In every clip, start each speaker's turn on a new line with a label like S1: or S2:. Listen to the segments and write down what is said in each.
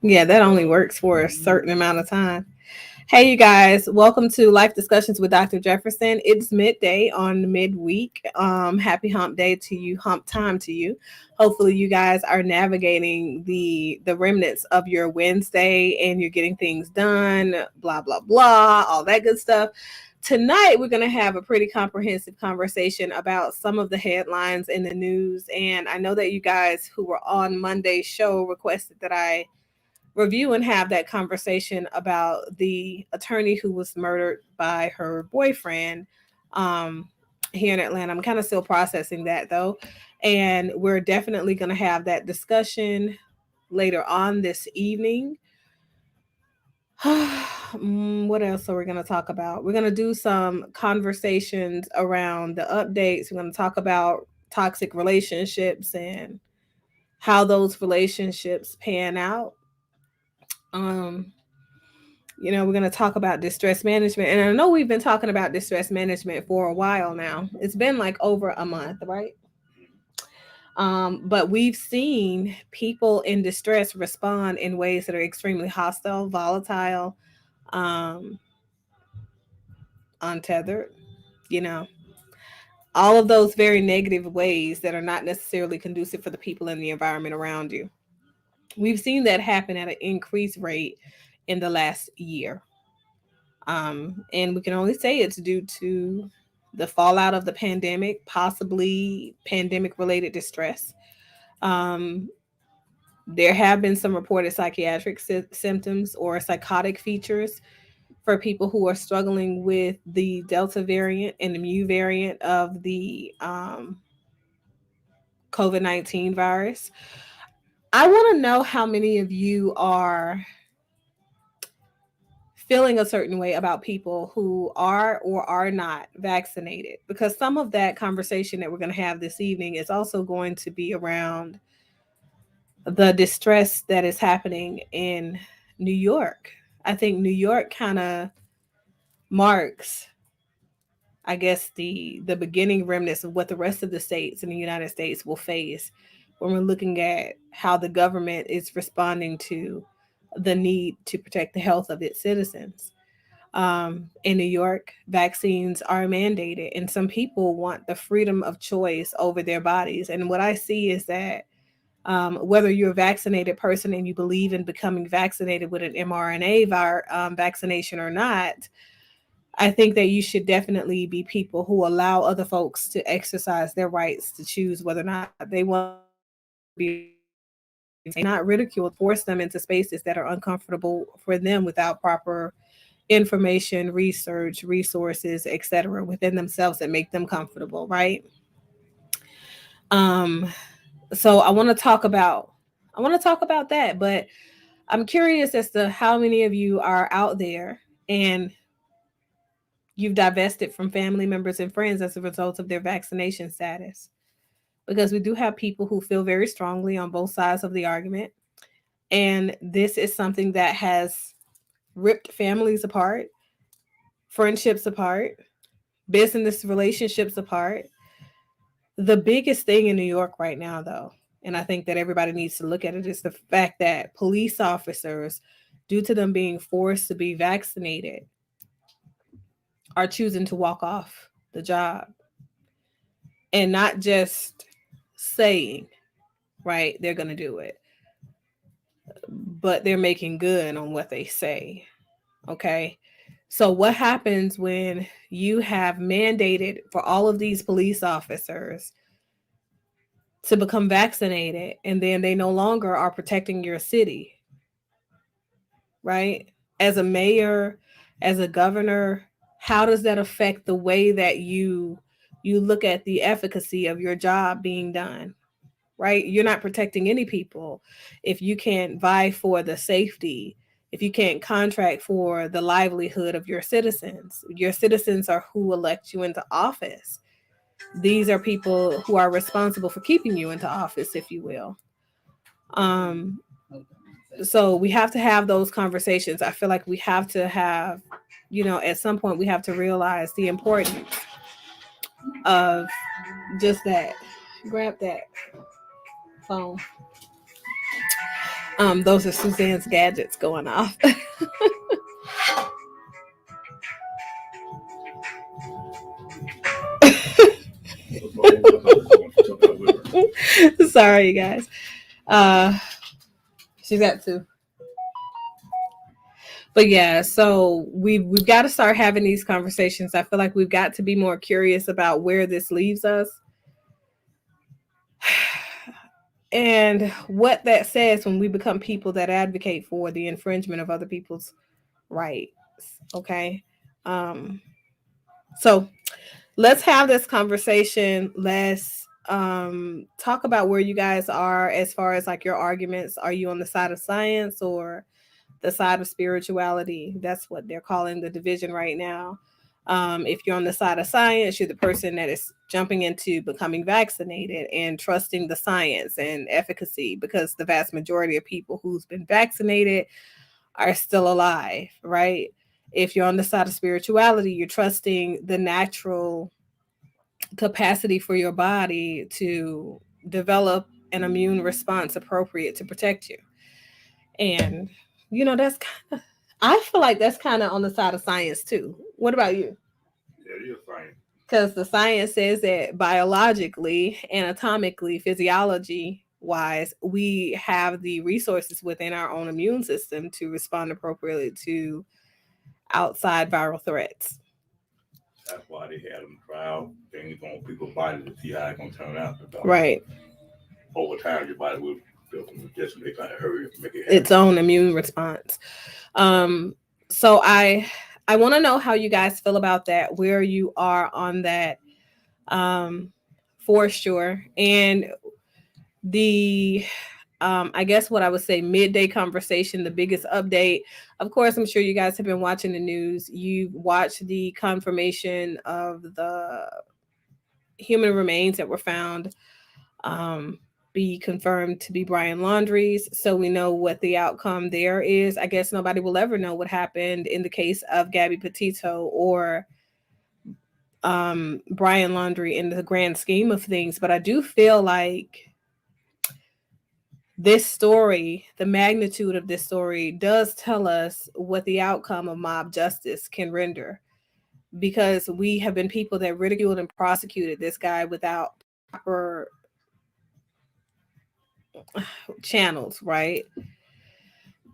S1: Yeah, that only works for a certain amount of time. Hey, you guys, welcome to Life Discussions with Dr. Jefferson. It's midday on midweek. Happy hump day to you, hump time to you. Hopefully, you guys are navigating the remnants of your Wednesday and you're getting things done, blah, blah, blah, all that good stuff. Tonight, we're going to have a pretty comprehensive conversation about some of the headlines in the news. And I know that you guys who were on Monday's show requested that I review and have that conversation about the attorney who was murdered by her boyfriend here in Atlanta. I'm kind of still processing that though. And we're definitely going to have that discussion later on this evening. What else are we going to talk about? We're going to do some conversations around the updates. We're going to talk about toxic relationships and how those relationships pan out. Um, we're going to talk about distress management. And I know we've been talking about distress management for a while now. It's been like over a month, right? But we've seen people in distress respond in ways that are extremely hostile, volatile, um, untethered, you know, all of those very negative ways that are not necessarily conducive for the people in the environment around you. We've seen that happen at an increased rate in the last year. And we can only say it's due to the fallout of the pandemic, possibly pandemic related distress. Um, there have been some reported psychiatric symptoms or psychotic features for people who are struggling with the Delta variant and the Mu variant of the COVID-19 virus. I want to know how many of you are feeling a certain way about people who are or are not vaccinated, because some of that conversation that we're going to have this evening is also going to be around the distress that is happening in New York. I think New York kind of marks, I guess, the beginning remnants of what the rest of the states in the United States will face when we're looking at how the government is responding to the need to protect the health of its citizens. In New York, vaccines are mandated, and some people want the freedom of choice over their bodies. And what I see is that whether you're a vaccinated person and you believe in becoming vaccinated with an mRNA vaccination or not, I think that you should definitely be people who allow other folks to exercise their rights to choose whether or not they want to be not ridiculed, force them into spaces that are uncomfortable for them without proper information, research, resources, etc. within themselves that make them comfortable, right? Um, so I want to talk about that, but I'm curious as to how many of you are out there and you've divested from family members and friends as a result of their vaccination status. Because we do have people who feel very strongly on both sides of the argument. And this is something that has ripped families apart, friendships apart, business relationships apart. The biggest thing in New York right now, though, and I think that everybody needs to look at it, is the fact that police officers, due to them being forced to be vaccinated, are choosing to walk off the job and not just saying, right, they're going to do it, but they're making good on what they say. Okay. So, what happens when you have mandated for all of these police officers to become vaccinated and then they no longer are protecting your city, right? As a mayor, as a governor, how does that affect the way that you look at the efficacy of your job being done? Right? You're not protecting any people if you can't vie for the safety, if you can't contract for the livelihood of your citizens. Your citizens are who elect you into office. These are people who are responsible for keeping you into office, if you will. Um, so we have to have those conversations. I feel like we have to have, at some point we have to realize the importance of just that. Grab that. phone. Those are Suzanne's gadgets going off. Sorry, you guys. Uh, she's got two. But yeah, so we've got to start having these conversations. I feel like we've got to be more curious about where this leaves us and what that says when we become people that advocate for the infringement of other people's rights. Okay. Um, so let's have this conversation. Let's talk about where you guys are as far as like your arguments. Are you on the side of science or the side of spirituality? That's what they're calling the division right now. If you're on the side of science, you're the person that is jumping into becoming vaccinated and trusting the science and efficacy, because the vast majority of people who's been vaccinated are still alive, right? If you're on the side of spirituality, you're trusting the natural capacity for your body to develop an immune response appropriate to protect you. And that's kind of, I feel like that's kind of on the side of science too. What about you?
S2: Yeah, you're science.
S1: Because the science says that biologically, anatomically, physiology wise, we have the resources within our own immune system to respond appropriately to outside viral threats.
S2: That's why they had them try out things on people's bodies to see how it's gonna turn out.
S1: Right.
S2: Over time, your body will build some just make kind of hurry up and make it happen.
S1: Its own immune response. So I want to know how you guys feel about that, where you are on that, um, for sure. And the I guess what I would say midday conversation, the biggest update. Of course, I'm sure you guys have been watching the news. You watched the confirmation of the human remains that were found, um, be confirmed to be Brian Laundrie's. So we know what the outcome there is. I guess nobody will ever know what happened in the case of Gabby Petito or Brian Laundrie in the grand scheme of things. But I do feel like this story, the magnitude of this story, does tell us what the outcome of mob justice can render. Because we have been people that ridiculed and prosecuted this guy without proper channels, right?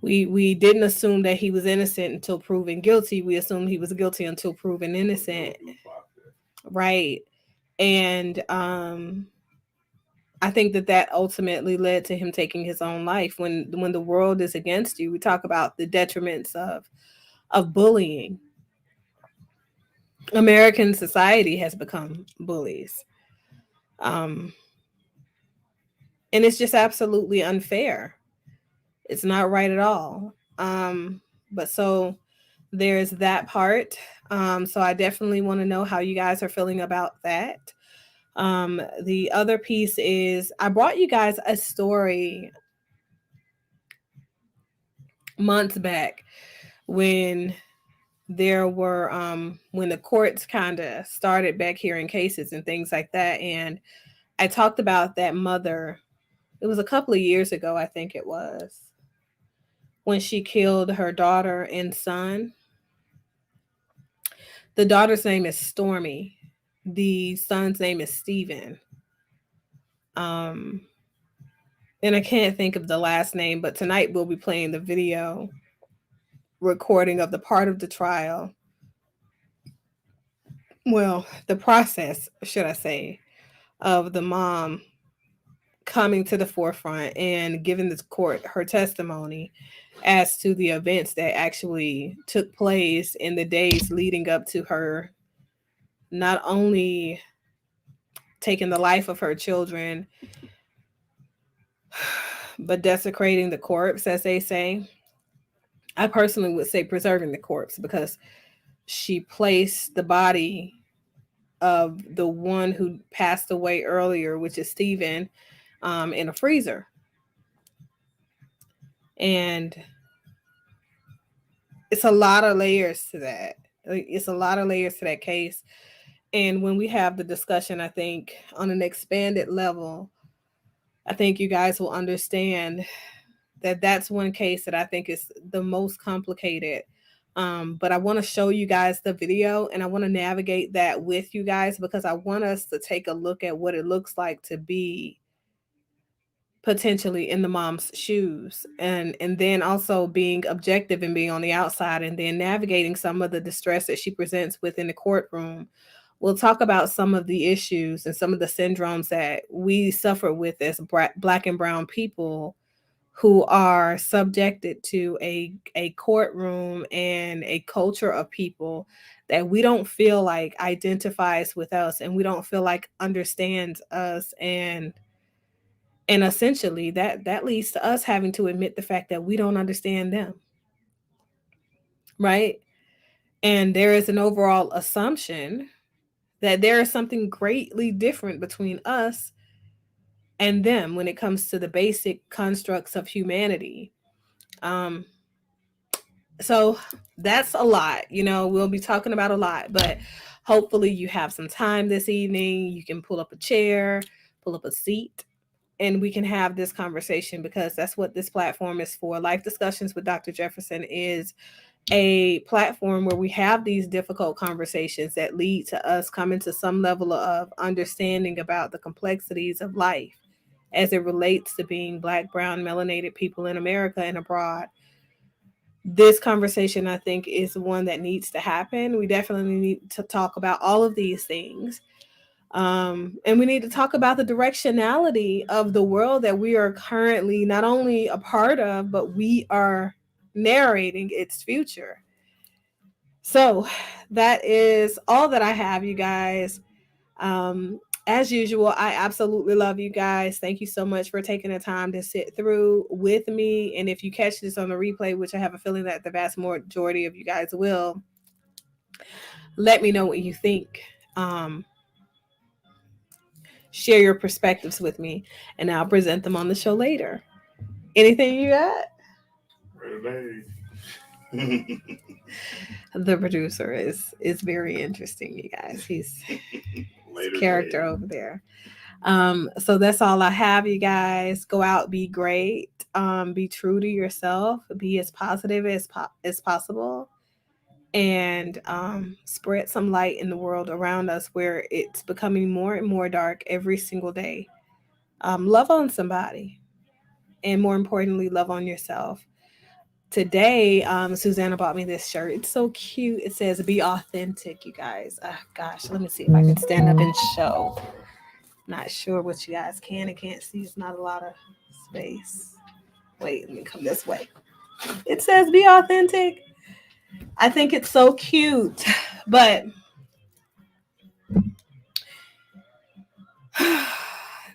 S1: We didn't assume that he was innocent until proven guilty. We assumed he was guilty until proven innocent, right? And I think that ultimately led to him taking his own life. When the world is against you, we talk about the detriments of bullying. American society has become bullies, um, and it's just absolutely unfair. It's not right at all. But so there's that part. So I definitely want to know how you guys are feeling about that. The other piece is I brought you guys a story months back when there were when the courts kind of started back hearing cases and things like that. And I talked about that mother. It was a couple of years ago, I think it was, when she killed her daughter and son. The daughter's name is Stormy. The son's name is Steven. Um, and I can't think of the last name, but tonight we'll be playing the video recording of the part of the trial. Well, the process, should I say, of the mom coming to the forefront and giving the court her testimony as to the events that actually took place in the days leading up to her not only taking the life of her children, but desecrating the corpse, as they say. I personally would say preserving the corpse, because she placed the body of the one who passed away earlier, which is Stephen, in a freezer. And it's a lot of layers to that. It's a lot of layers to that case. And when we have the discussion, I think on an expanded level, I think you guys will understand that that's one case that I think is the most complicated. But I want to show you guys the video, and I want to navigate that with you guys, because I want us to take a look at what it looks like to be potentially in the mom's shoes, and then also being objective and being on the outside, and then navigating some of the distress that she presents within the courtroom. We'll talk about some of the issues and some of the syndromes that we suffer with as Black and brown people who are subjected to a courtroom and a culture of people that we don't feel like identifies with us, and we don't feel like understands us, and essentially that leads to us having to admit the fact that we don't understand them, right? And there is an overall assumption that there is something greatly different between us and them when it comes to the basic constructs of humanity. Um, so that's a lot, we'll be talking about a lot, but hopefully you have some time this evening. You can pull up a chair, pull up a seat, and we can have this conversation, because that's what this platform is for. Life Discussions with Dr. Jefferson is a platform where we have these difficult conversations that lead to us coming to some level of understanding about the complexities of life as it relates to being Black, brown, melanated people in America and abroad. This conversation, I think, is one that needs to happen. We definitely need to talk about all of these things. And we need to talk about the directionality of the world that we are currently not only a part of, but we are narrating its future. So that is all that I have, you guys. As usual, I absolutely love you guys. Thank you so much for taking the time to sit through with me. And if you catch this on the replay, which I have a feeling that the vast majority of you guys will, let me know what you think. Share your perspectives with me, and I'll present them on the show later. Anything you got? The producer is very interesting, you guys. He's a character over there. So that's all I have, you guys. Go out, be great, be true to yourself, be as positive as possible, and spread some light in the world around us where it's becoming more and more dark every single day. Love on somebody, and more importantly, love on yourself. Today, Susanna bought me this shirt. It's so cute. It says, "Be authentic," you guys. Gosh, let me see if I can stand up and show. Not sure what you guys can and can't see. It's not a lot of space. Wait, let me come this way. It says, "Be authentic." I think it's so cute, but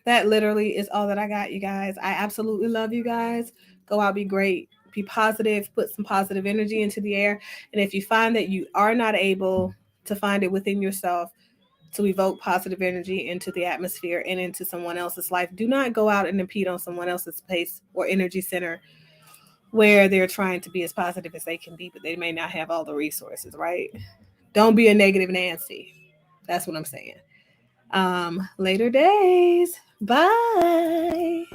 S1: that literally is all that I got, you guys. I absolutely love you guys. Go out, be great, be positive, put some positive energy into the air. And if you find that you are not able to find it within yourself to evoke positive energy into the atmosphere and into someone else's life, do not go out and impede on someone else's space or energy center where they're trying to be as positive as they can be, but they may not have all the resources, right? Don't be a negative Nancy. That's what I'm saying. Later days. Bye.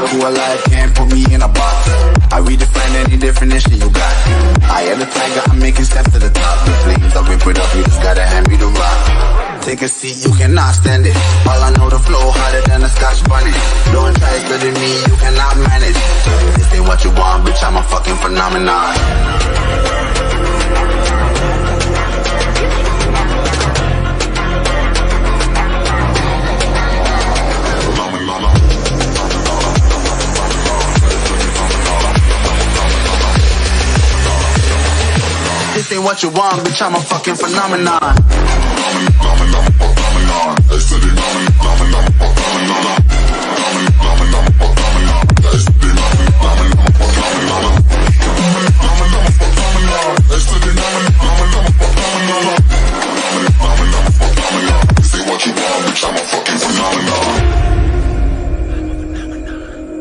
S3: Who alive can't put me in a box. I redefine any definition you got. I am the tiger, I'm making steps to the top. The flames, I rip it up, you just gotta hand me the rock. Take a seat, you cannot stand it. All I know, the flow harder than a Scotch bunny. Don't try studying me, you cannot manage. This ain't what you want, bitch, I'm a fucking phenomenon. This ain't what you want, bitch, I'm a fucking phenomenon.